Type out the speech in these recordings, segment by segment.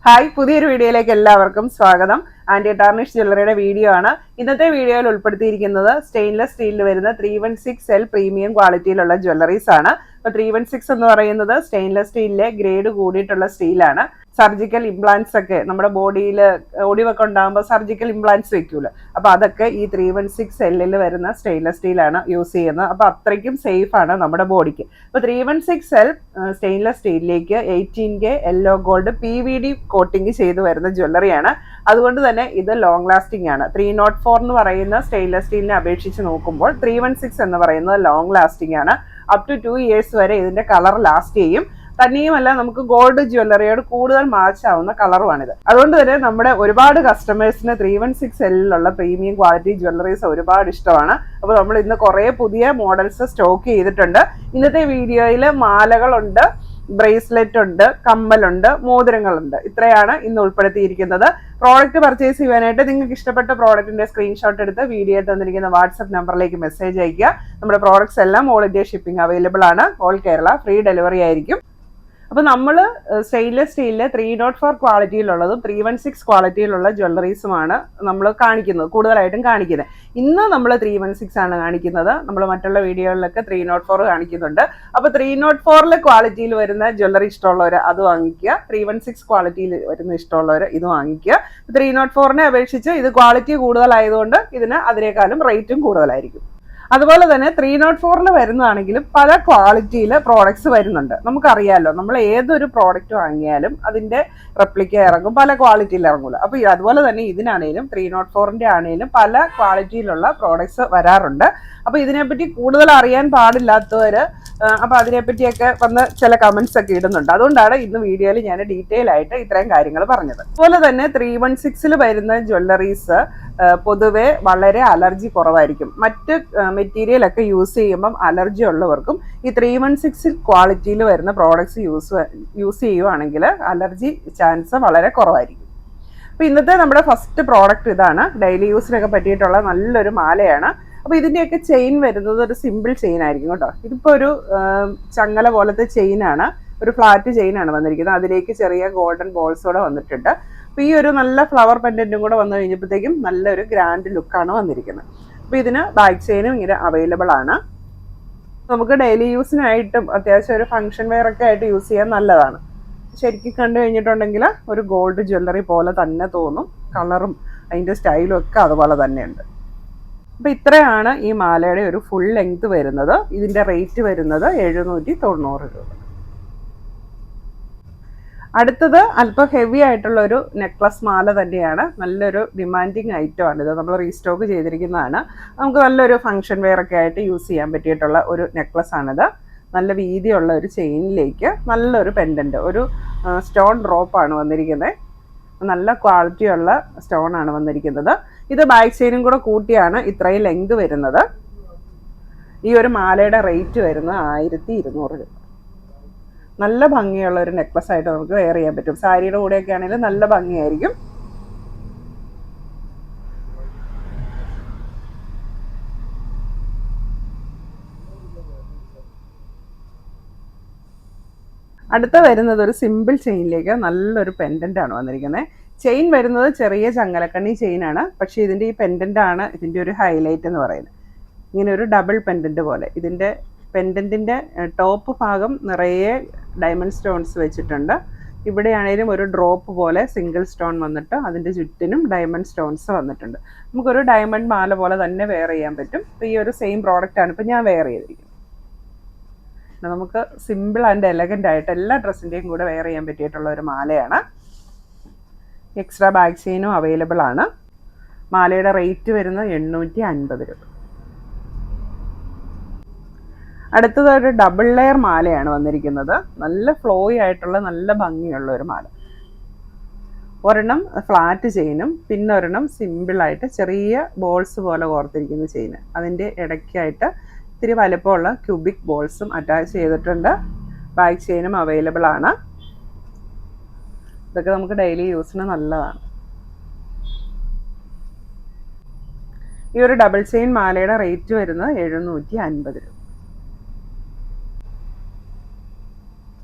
Hi, പുതിയൊരു വീഡിയോയിലേക്ക് എല്ലാവർക്കും സ്വാഗതം. ആന്റി ടാർണിഷ് ജ്വല്ലറിയുടെ വീഡിയോ ആണ്. ഇന്നത്തെ വീഡിയോയിൽ ഉൾപ്പെടുത്തിയിരിക്കുന്നത് സ്റ്റെയിൻലെസ് സ്റ്റീലിൽ വരുന്ന 316L പ്രീമിയം ക്വാളിറ്റിയിലുള്ള ജ്വല്ലറീസ് ആണ്. അപ്പോൾ 316 എന്ന് പറയുന്നത് സ്റ്റെയിൻലെസ് സ്റ്റീലിലെ ഗ്രേഡ് കൂടിയിട്ടുള്ള സ്റ്റീലാണ്. സർജിക്കൽ ഇംപ്ലാന്റ്സ് ഒക്കെ നമ്മുടെ ബോഡിയിൽ ഒടിവൊക്കെ ഉണ്ടാകുമ്പോൾ സർജിക്കൽ ഇംപ്ലാന്റ്സ് വെക്കൂല, അപ്പോൾ അതൊക്കെ ഈ 316L വരുന്ന സ്റ്റെയിൻലെസ് സ്റ്റീലാണ് യൂസ് ചെയ്യുന്നത്. അപ്പോൾ അത്രയ്ക്കും സേഫ് ആണ് നമ്മുടെ ബോഡിക്ക്. അപ്പോൾ 316L സ്റ്റെയിൻലെസ് സ്റ്റീലിലേക്ക് 18K yellow gold PVD coating ചെയ്ത് വരുന്ന ജ്വല്ലറിയാണ്. അതുകൊണ്ട് തന്നെ ഇത് ലോങ് ലാസ്റ്റിംഗ് ആണ്. 304 എന്ന് പറയുന്ന സ്റ്റെയിൻലെസ് സ്റ്റീലിനെ അപേക്ഷിച്ച് നോക്കുമ്പോൾ 316 എന്ന് പറയുന്നത് ലോങ് ലാസ്റ്റിംഗ് ആണ്. അപ് ടു 2 ഇയേഴ്സ് വരെ ഇതിന്റെ കളർ ലാസ്റ്റ് ചെയ്യും. തന്നെയുമല്ല, നമുക്ക് ഗോൾഡ് ജ്വല്ലറിയോട് കൂടുതൽ മാച്ച് ആവുന്ന കളറുമാണിത്. അതുകൊണ്ട് തന്നെ നമ്മുടെ ഒരുപാട് കസ്റ്റമേഴ്സിന് 316L പ്രീമിയം ക്വാളിറ്റി ജ്വല്ലറീസ് ഒരുപാട് ഇഷ്ടമാണ്. അപ്പോൾ നമ്മൾ ഇന്ന് കുറേ പുതിയ മോഡൽസ് സ്റ്റോക്ക് ചെയ്തിട്ടുണ്ട്. ഇന്നത്തെ വീഡിയോയിൽ മാലകളുണ്ട്, ബ്രേസ്ലെറ്റ് ഉണ്ട്, കമ്മലുണ്ട്, മോതിരങ്ങളുണ്ട്. ഇത്രയാണ് ഇന്ന് ഉൾപ്പെടുത്തിയിരിക്കുന്നത്. പ്രോഡക്റ്റ് പർച്ചേസ് ചെയ്യാനായിട്ട് നിങ്ങൾക്ക് ഇഷ്ടപ്പെട്ട പ്രോഡക്റ്റിന്റെ സ്ക്രീൻഷോട്ട് എടുത്ത് വീഡിയോ തന്നിരിക്കുന്ന വാട്സ്ആപ്പ് നമ്പറിലേക്ക് മെസ്സേജ് അയയ്ക്കുക. നമ്മുടെ പ്രോഡക്ട്സ് എല്ലാം ഓൾ ഇന്ത്യ ഷിപ്പിംഗ് അവൈലബിൾ ആണ്. ഓൾ കേരള ഫ്രീ ഡെലിവറി ആയിരിക്കും. അപ്പോൾ നമ്മൾ സ്റ്റെയിൻലെസ് സ്റ്റീലിലെ 304 ക്വാളിറ്റിയിലുള്ളതും 316 ക്വാളിറ്റിയിലുള്ള ജ്വല്ലറീസുമാണ് നമ്മൾ കൂടുതലായിട്ടും കാണിക്കുന്നത്. ഇന്ന് നമ്മൾ 316 ആണ് കാണിക്കുന്നത്. നമ്മൾ മറ്റുള്ള വീഡിയോകളിലൊക്കെ 304 കാണിക്കുന്നുണ്ട്. അപ്പോൾ 304 ക്വാളിറ്റിയിൽ വരുന്ന ജ്വല്ലറി ഇഷ്ടമുള്ളവർ അത് വാങ്ങിക്കുക. 316 ക്വാളിറ്റിയിൽ വരുന്ന ഇഷ്ടമുള്ളവർ ഇത് വാങ്ങിക്കുക. 304നെ അപേക്ഷിച്ച് ഇത് ക്വാളിറ്റി കൂടുതലായതുകൊണ്ട് ഇതിന് അതിനേക്കാളും റേറ്റും കൂടുതലായിരിക്കും. അതുപോലെ തന്നെ 304 വരുന്നതാണെങ്കിലും പല ക്വാളിറ്റിയിൽ പ്രോഡക്ട്സ് വരുന്നുണ്ട്. നമുക്കറിയാമല്ലോ, നമ്മൾ ഏതൊരു പ്രോഡക്റ്റ് വാങ്ങിയാലും അതിൻ്റെ റെപ്ലിക്ക ഇറങ്ങും, പല ക്വാളിറ്റിയിൽ ഇറങ്ങൂല. അപ്പോൾ അതുപോലെ തന്നെ ഇതിനാണേലും 304ൻ്റെ ആണേലും പല ക്വാളിറ്റിയിലുള്ള പ്രോഡക്ട്സ് വരാറുണ്ട്. അപ്പോൾ ഇതിനെപ്പറ്റി കൂടുതൽ അറിയാൻ പാടില്ലാത്തവർ അപ്പോൾ അതിനെപ്പറ്റിയൊക്കെ വന്ന് ചില കമൻസ് ഒക്കെ ഇടുന്നുണ്ട്. അതുകൊണ്ടാണ് ഇന്ന് വീഡിയോയിൽ ഞാൻ ഡീറ്റെയിൽ ആയിട്ട് ഇത്രയും കാര്യങ്ങൾ പറഞ്ഞത്. അതുപോലെ തന്നെ 316 വരുന്ന ജ്വല്ലറീസ് പൊതുവെ വളരെ അലർജി കുറവായിരിക്കും. മറ്റ് മെറ്റീരിയൽ ഒക്കെ യൂസ് ചെയ്യുമ്പം അലർജി ഉള്ളവർക്കും ഈ 316 ക്വാളിറ്റിയിൽ വരുന്ന പ്രോഡക്ട്സ് യൂസ് ചെയ്യുവാണെങ്കിൽ അലർജി ചാൻസ് വളരെ കുറവായിരിക്കും. അപ്പോൾ ഇന്നത്തെ നമ്മുടെ ഫസ്റ്റ് പ്രോഡക്റ്റ് ഇതാണ്. ഡെയിലി യൂസിനൊക്കെ പറ്റിയിട്ടുള്ള നല്ലൊരു മാലയാണ്. അപ്പോൾ ഇതിൻ്റെയൊക്കെ ചെയിൻ വരുന്നത് ഒരു സിമ്പിൾ ചെയിൻ ആയിരിക്കും കേട്ടോ. ഇതിപ്പോൾ ഒരു ചങ്ങല പോലത്തെ ചെയിനാണ്, ഒരു ഫ്ലാറ്റ് ചെയിനാണ് വന്നിരിക്കുന്നത്. അതിലേക്ക് ചെറിയ ഗോൾഡൻ ബോൾസ് കൂടെ വന്നിട്ടുണ്ട്. അപ്പോൾ ഈ ഒരു നല്ല ഫ്ലവർ പെൻഡൻറ്റും കൂടെ വന്നു കഴിഞ്ഞപ്പോഴത്തേക്കും നല്ലൊരു ഗ്രാൻഡ് ലുക്കാണ് വന്നിരിക്കുന്നത്. അപ്പോൾ ഇതിന് ബാക്ക് ചെയിനും ഇങ്ങനെ അവൈലബിൾ ആണ്. നമുക്ക് ഡെയിലി യൂസിനായിട്ടും അത്യാവശ്യം ഒരു ഫംഗ്ഷൻ വെയർ ഒക്കെ ആയിട്ട് യൂസ് ചെയ്യാൻ നല്ലതാണ്. ശരിക്കും കണ്ടു കഴിഞ്ഞിട്ടുണ്ടെങ്കിൽ ഒരു ഗോൾഡ് ജ്വല്ലറി പോലെ തന്നെ തോന്നും. കളറും അതിൻ്റെ സ്റ്റൈലും ഒക്കെ അതുപോലെ തന്നെയുണ്ട്. അപ്പോൾ ഇത്രയാണ് ഈ മാലയുടെ ഒരു ഫുൾ ലെങ്ത് വരുന്നത്. ഇതിൻ്റെ റേറ്റ് വരുന്നത് 790 രൂപ. അടുത്തത് അല്പം ഹെവി ആയിട്ടുള്ള ഒരു നെക്ലസ് മാല തന്നെയാണ്. നല്ലൊരു ഡിമാൻഡിങ് ഐറ്റം ആണ് ഇത്. നമ്മൾ റീസ്റ്റോക്ക് ചെയ്തിരിക്കുന്നതാണ്. നമുക്ക് നല്ലൊരു ഫംഗ്ഷൻ വെയർ ഒക്കെ ആയിട്ട് യൂസ് ചെയ്യാൻ പറ്റിയിട്ടുള്ള ഒരു നെക്ലസ് ആണിത്. നല്ല വീതിയുള്ള ഒരു ചെയിനിലേക്ക് നല്ലൊരു പെൻഡൻറ്റ്, ഒരു സ്റ്റോൺ ഡ്രോപ്പാണ് വന്നിരിക്കുന്നത്. നല്ല ക്വാളിറ്റിയുള്ള സ്റ്റോൺ ആണ് വന്നിരിക്കുന്നത്. ഇത് ബാക്ക് ചെയിനും കൂടെ കൂട്ടിയാണ് ഇത്രയും ലെങ്ത് വരുന്നത്. ഈ ഒരു മാലയുടെ റേറ്റ് വരുന്നത് 1200 രൂപ. നല്ല ഭംഗിയുള്ള ഒരു നെക്ലസ് ആയിട്ട് നമുക്ക് വെയർ ചെയ്യാൻ പറ്റും. സാരിയുടെ കൂടെയൊക്കെ ആണെങ്കിലും നല്ല ഭംഗിയായിരിക്കും. അടുത്ത വരുന്നത് ഒരു സിമ്പിൾ ചെയിനിലേക്ക് നല്ലൊരു പെൻഡൻ്റ് ആണ് വന്നിരിക്കുന്നത്. ചെയിൻ വരുന്നത് ചെറിയ ചങ്ങലക്കണ്ണി ചെയിനാണ്. പക്ഷേ ഇതിൻ്റെ ഈ പെൻഡൻ്റ് ആണ് ഇതിൻ്റെ ഒരു ഹൈലൈറ്റ് എന്ന് പറയുന്നത്. ഇങ്ങനെ ഒരു ഡബിൾ പെൻഡൻറ്റ് പോലെ. ഇതിൻ്റെ പെൻഡൻറ്റിൻ്റെ ടോപ്പ് ഭാഗം നിറയെ ഡയമണ്ട് സ്റ്റോൺസ് വെച്ചിട്ടുണ്ട്. ഇവിടെയാണേലും ഒരു ഡ്രോപ്പ് പോലെ സിംഗിൾ സ്റ്റോൺ വന്നിട്ട് അതിൻ്റെ ചുറ്റിനും ഡയമണ്ട് സ്റ്റോൺസ് വന്നിട്ടുണ്ട്. നമുക്കൊരു ഡയമണ്ട് മാല പോലെ തന്നെ വെയർ ചെയ്യാൻ പറ്റും. അപ്പോൾ ഈ ഒരു സെയിം പ്രോഡക്റ്റാണ് ഇപ്പോൾ ഞാൻ വെയർ ചെയ്തിരിക്കുന്നത്. നമുക്ക് സിമ്പിൾ ആൻഡ് എലഗൻ്റ് ആയിട്ട് എല്ലാ ഡ്രസ്സിൻ്റെയും കൂടെ വെയർ ചെയ്യാൻ പറ്റിയിട്ടുള്ള ഒരു മാലയാണ്. എക്സ്ട്രാ ബാക്ക് ചെയിനും അവൈലബിൾ ആണ്. മാലയുടെ റേറ്റ് വരുന്നത് 850 രൂപ. അടുത്തത് ഒരു ഡബിൾ ലെയർ മാലയാണ് വന്നിരിക്കുന്നത്. നല്ല ഫ്ലോയി ആയിട്ടുള്ള നല്ല ഭംഗിയുള്ള ഒരു മാല. ഒരെണ്ണം ഫ്ലാറ്റ് ചെയിനും പിന്നെ ഒരെണ്ണം സിമ്പിളായിട്ട് ചെറിയ ബോൾസ് പോലെ കോർത്തിരിക്കുന്ന ചെയിന്. അതിൻ്റെ ഇടയ്ക്കായിട്ട് ഇത്തിരി വലുപ്പമുള്ള ക്യൂബിക് ബോൾസും അറ്റാച്ച് ചെയ്തിട്ടുണ്ട്. ബാക്ക് ചെയിനും അവൈലബിൾ ആണ്. ഇതൊക്കെ നമുക്ക് ഡെയിലി യൂസിന് നല്ലതാണ്. ഈ ഒരു ഡബിൾ ചെയിൻ മാലയുടെ റേറ്റ് വരുന്നത് 750 രൂപ.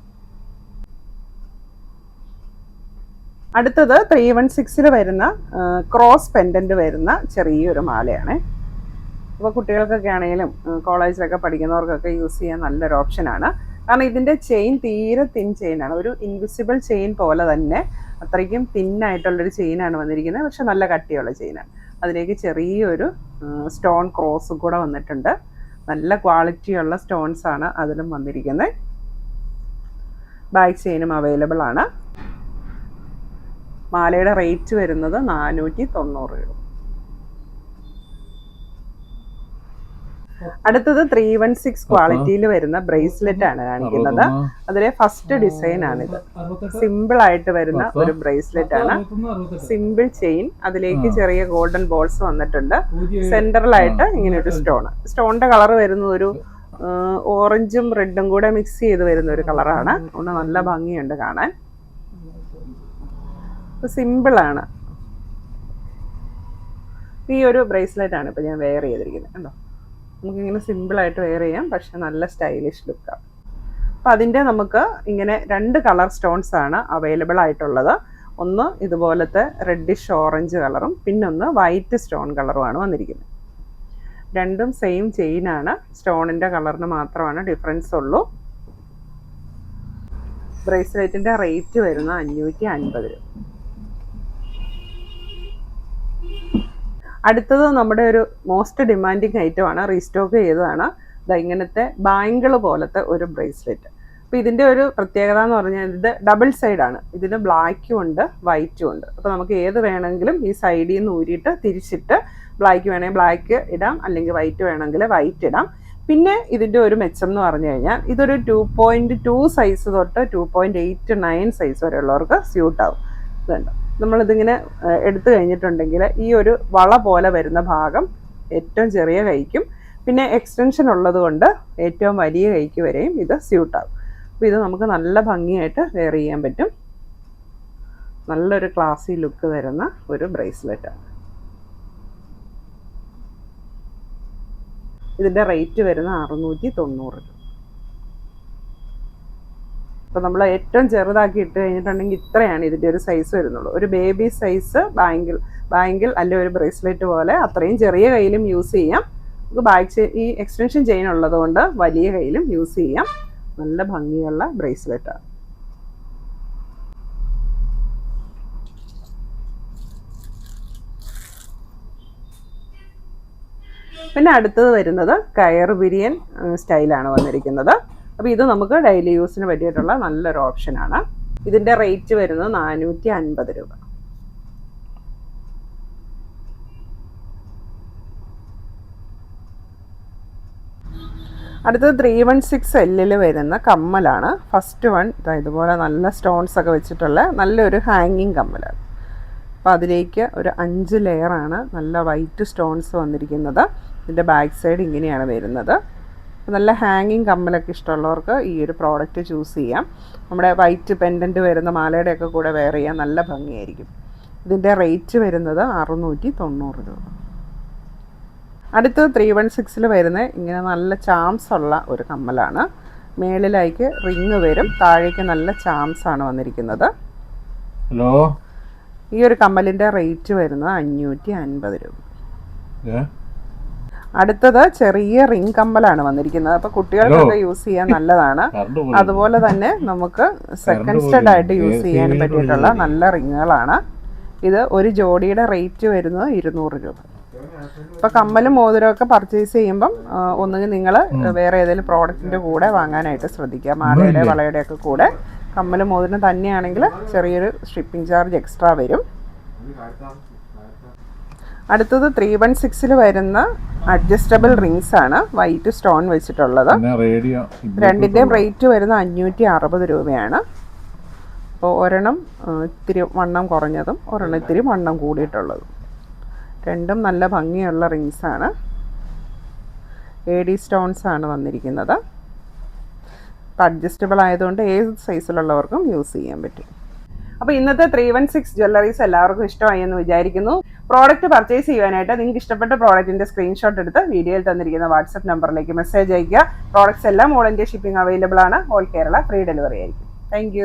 അടുത്തത് 316 വരുന്ന ക്രോസ് പെൻഡന്റ് വരുന്ന ചെറിയൊരു മാലയാണ്. അപ്പോൾ കുട്ടികൾക്കൊക്കെ ആണെങ്കിലും കോളേജിലൊക്കെ പഠിക്കുന്നവർക്കൊക്കെ യൂസ് ചെയ്യാൻ നല്ലൊരു ഓപ്ഷനാണ്. കാരണം ഇതിൻ്റെ ചെയിൻ തീരെ തിൻ ചെയിനാണ്, ഒരു ഇൻവിസിബിൾ ചെയിൻ പോലെ തന്നെ അത്രയ്ക്കും തിന്നായിട്ടുള്ളൊരു ചെയിനാണ് വന്നിരിക്കുന്നത്. പക്ഷെ നല്ല കട്ടിയുള്ള ചെയിനാണ്. അതിലേക്ക് ചെറിയൊരു സ്റ്റോൺ ക്രോസും കൂടെ വന്നിട്ടുണ്ട്. നല്ല ക്വാളിറ്റിയുള്ള സ്റ്റോൺസ് ആണ് അതിലും വന്നിരിക്കുന്നത്. ബാക്ക് ചെയിനും അവൈലബിൾ ആണ്. മാലയുടെ റേറ്റ് വരുന്നത് 490 രൂപ. അടുത്തത് 316 ക്വാളിറ്റിയിൽ വരുന്ന ബ്രേസ്ലെറ്റ് ആണ് കാണിക്കുന്നത്. അതിലെ ഫസ്റ്റ് ഡിസൈൻ ആണിത്. സിമ്പിൾ ആയിട്ട് വരുന്ന ഒരു ബ്രേസ്ലെറ്റ് ആണ്. സിമ്പിൾ ചെയിൻ, അതിലേക്ക് ചെറിയ ഗോൾഡൻ ബോൾസ് വന്നിട്ടുണ്ട്. സെന്ററിലായിട്ട് ഇങ്ങനെ ഒരു സ്റ്റോണിന്റെ കളർ വരുന്നത് ഒരു ഓറഞ്ചും റെഡും കൂടെ മിക്സ് ചെയ്ത് വരുന്ന ഒരു കളറാണ്. ഒന്ന് നല്ല ഭംഗിയുണ്ട് കാണാൻ. സിമ്പിൾ ആണ്. ഈ ഒരു ബ്രേസ്ലെറ്റ് ആണ് ഇപ്പൊ ഞാൻ വെയർ ചെയ്തിരിക്കുന്നത്. കണ്ടോ, നമുക്കിങ്ങനെ സിമ്പിളായിട്ട് വെയർ ചെയ്യാം, പക്ഷെ നല്ല സ്റ്റൈലിഷ് ലുക്കാണ്. അപ്പം അതിൻ്റെ നമുക്ക് ഇങ്ങനെ 2 കളർ സ്റ്റോൺസ് ആണ് അവൈലബിൾ ആയിട്ടുള്ളത്. ഒന്ന് ഇതുപോലത്തെ റെഡിഷ് ഓറഞ്ച് കളറും പിന്നൊന്ന് വൈറ്റ് സ്റ്റോൺ കളറുമാണ് വന്നിരിക്കുന്നത്. രണ്ടും സെയിം ചെയിനാണ്, സ്റ്റോണിൻ്റെ കളറിന് മാത്രമാണ് ഡിഫറൻസ് ഉള്ളൂ. ബ്രേസ്ലെറ്റിൻ്റെ റേറ്റ് വരുന്ന 550 രൂപ. അടുത്തത് നമ്മുടെ ഒരു മോസ്റ്റ് ഡിമാൻഡിങ് ഐറ്റമാണ്, റീസ്റ്റോക്ക് ചെയ്തതാണ്. ഇങ്ങനത്തെ ബാങ്കിൾ പോലത്തെ ഒരു ബ്രേസ്ലെറ്റ്. അപ്പോൾ ഇതിൻ്റെ ഒരു പ്രത്യേകത എന്ന് പറഞ്ഞാൽ ഇത് ഡബിൾ സൈഡാണ്. ഇതിന് ബ്ലാക്കും ഉണ്ട് വൈറ്റും ഉണ്ട്. അപ്പോൾ നമുക്ക് ഏത് വേണമെങ്കിലും ഈ സൈഡിൽ നിന്ന് ഊരിയിട്ട് തിരിച്ചിട്ട് ബ്ലാക്ക് വേണമെങ്കിൽ ബ്ലാക്ക് ഇടാം, അല്ലെങ്കിൽ വൈറ്റ് വേണമെങ്കിൽ വൈറ്റ് ഇടാം. പിന്നെ ഇതിൻ്റെ ഒരു മെച്ചം എന്ന് പറഞ്ഞു കഴിഞ്ഞാൽ ഇതൊരു 2.2 സൈസ് തൊട്ട് 2.89 സൈസ് വരെയുള്ളവർക്ക് സ്യൂട്ടാവും. ഇതുണ്ട്, നമ്മളിതിങ്ങനെ എടുത്തു കഴിഞ്ഞിട്ടുണ്ടെങ്കിൽ ഈ ഒരു വള പോലെ വരുന്ന ഭാഗം ഏറ്റവും ചെറിയ കൈക്കും പിന്നെ എക്സ്റ്റൻഷൻ ഉള്ളത് കൊണ്ട് ഏറ്റവും വലിയ കൈക്ക് വരെയും ഇത് സ്യൂട്ടാകും. അപ്പോൾ ഇത് നമുക്ക് നല്ല ഭംഗിയായിട്ട് വെയർ ചെയ്യാൻ പറ്റും. നല്ലൊരു ക്ലാസി ലുക്ക് തരുന്ന ഒരു ബ്രേസ്ലെറ്റാണ്. ഇതിൻ്റെ റേറ്റ് വരുന്ന 690 രൂപ. അപ്പോൾ നമ്മൾ ഏറ്റവും ചെറുതാക്കി ഇട്ട് കഴിഞ്ഞിട്ടുണ്ടെങ്കിൽ ഇത്രയാണ് ഇതിൻ്റെ ഒരു സൈസ് വരുന്നുള്ളൂ. ഒരു ബേബി സൈസ് ബാങ്കിൾ അല്ലെങ്കിൽ ഒരു ബ്രേസ്ലെറ്റ് പോലെ അത്രയും ചെറിയ കയ്യിലും യൂസ് ചെയ്യാം. നമുക്ക് ബാക്ക് ഈ എക്സ്റ്റൻഷൻ ചെയിൻ ഉള്ളത് കൊണ്ട് വലിയ കയ്യിലും യൂസ് ചെയ്യാം. നല്ല ഭംഗിയുള്ള ബ്രേസ്ലെറ്റാണ്. പിന്നെ അടുത്തത് വരുന്നത് കയർ ബിരിയൻ സ്റ്റൈലാണ് വന്നിരിക്കുന്നത്. അപ്പോൾ ഇത് നമുക്ക് ഡെയിലി യൂസിന് പറ്റിയിട്ടുള്ള നല്ലൊരു ഓപ്ഷനാണ്. ഇതിൻ്റെ റേറ്റ് വരുന്നത് 450 രൂപ. അടുത്തത് 316L വരുന്ന കമ്മലാണ്. ഫസ്റ്റ് വൺ ഇതുപോലെ നല്ല സ്റ്റോൺസ് ഒക്കെ വെച്ചിട്ടുള്ള നല്ലൊരു ഹാങ്ങിങ് കമ്മലാണ്. അപ്പോൾ അതിലേക്ക് ഒരു 5 ലെയറാണ് നല്ല വൈറ്റ് സ്റ്റോൺസ് വന്നിരിക്കുന്നത്. ഇതിൻ്റെ ബാക്ക് സൈഡ് ഇങ്ങനെയാണ് വരുന്നത്. നല്ല ഹാങ്ങിങ് കമ്മലൊക്കെ ഇഷ്ടമുള്ളവർക്ക് ഈ ഒരു പ്രോഡക്റ്റ് ചൂസ് ചെയ്യാം. നമ്മുടെ വൈറ്റ് പെൻഡൻറ്റ് വരുന്ന മാലയുടെയൊക്കെ കൂടെ വെയർ ചെയ്യാൻ നല്ല ഭംഗിയായിരിക്കും. ഇതിൻ്റെ റേറ്റ് വരുന്നത് 690 രൂപ. അടുത്തത് 316 വരുന്ന ഇങ്ങനെ നല്ല ചാംസ് ഉള്ള ഒരു കമ്മലാണ്. മേളിലേക്ക് റിങ് വരും, താഴേക്ക് നല്ല ചാംസ് ആണ് വന്നിരിക്കുന്നത്. ഹലോ, ഈ ഒരു കമ്മലിൻ്റെ റേറ്റ് വരുന്നത് 550 രൂപ. അടുത്തത് ചെറിയ റിംഗ് കമ്മലാണ് വന്നിരിക്കുന്നത്. അപ്പോൾ കുട്ടികൾക്കൊക്കെ യൂസ് ചെയ്യാൻ നല്ലതാണ്. അതുപോലെ തന്നെ നമുക്ക് സെക്കൻഡ് സ്റ്റഡ് ആയിട്ട് യൂസ് ചെയ്യാൻ പറ്റിയിട്ടുള്ള നല്ല റിങ്ങുകളാണ്. ഇത് ഒരു ജോഡിയുടെ റേറ്റ് വരുന്നത് 200 രൂപ. ഇപ്പോൾ കമ്മലും മോതിരമൊക്കെ പർച്ചേസ് ചെയ്യുമ്പം ഒന്നുകിൽ നിങ്ങൾ വേറെ ഏതെങ്കിലും പ്രോഡക്റ്റിൻ്റെ കൂടെ വാങ്ങാനായിട്ട് ശ്രദ്ധിക്കുക. മാലയുടെ വളയുടെ ഒക്കെ കൂടെ കമ്മലും മോതിരം തന്നെയാണെങ്കിൽ ചെറിയൊരു ഷിപ്പിംഗ് ചാർജ് എക്സ്ട്രാ വരും. അടുത്തത് 316 വരുന്ന അഡ്ജസ്റ്റബിൾ റിങ്സ് ആണ്, വൈറ്റ് സ്റ്റോൺ വെച്ചിട്ടുള്ളത്. രണ്ടിൻ്റെയും റേറ്റ് വരുന്ന 560 രൂപയാണ്. അപ്പോൾ ഒരെണ്ണം ഇത്തിരി വണ്ണം കുറഞ്ഞതും ഒരെണ്ണം ഇത്തിരി വണ്ണം കൂടിയിട്ടുള്ളതും. രണ്ടും നല്ല ഭംഗിയുള്ള റിങ്സാണ്. AD സ്റ്റോൺസ് ആണ് വന്നിരിക്കുന്നത്. അഡ്ജസ്റ്റബിൾ ആയതുകൊണ്ട് ഏത് സൈസിലുള്ളവർക്കും യൂസ് ചെയ്യാൻ പറ്റും. അപ്പോൾ ഇന്നത്തെ 316 ജ്വല്ലറീസ് എല്ലാവർക്കും ഇഷ്ടമായി എന്ന് വിചാരിക്കുന്നു. പ്രോഡക്റ്റ് പർച്ചേസ് ചെയ്യാനായിട്ട് നിങ്ങൾക്ക് ഇഷ്ടപ്പെട്ട പ്രോഡക്റ്റിൻ്റെ സ്ക്രീൻഷോട്ട് എടുത്ത് വീഡിയോയിൽ തന്നിരിക്കുന്ന വാട്സപ്പ് നമ്പറിലേക്ക് മെസ്സേജ് അയയ്ക്കുക. പ്രോഡക്റ്റ്സ് എല്ലാം ഓൾ ഇന്ത്യ ഷിപ്പിംഗ് അവൈലബിൾ ആണ്. ഓൾ കേരള ഫ്രീ ഡെലിവറി ആയിരിക്കും. താങ്ക്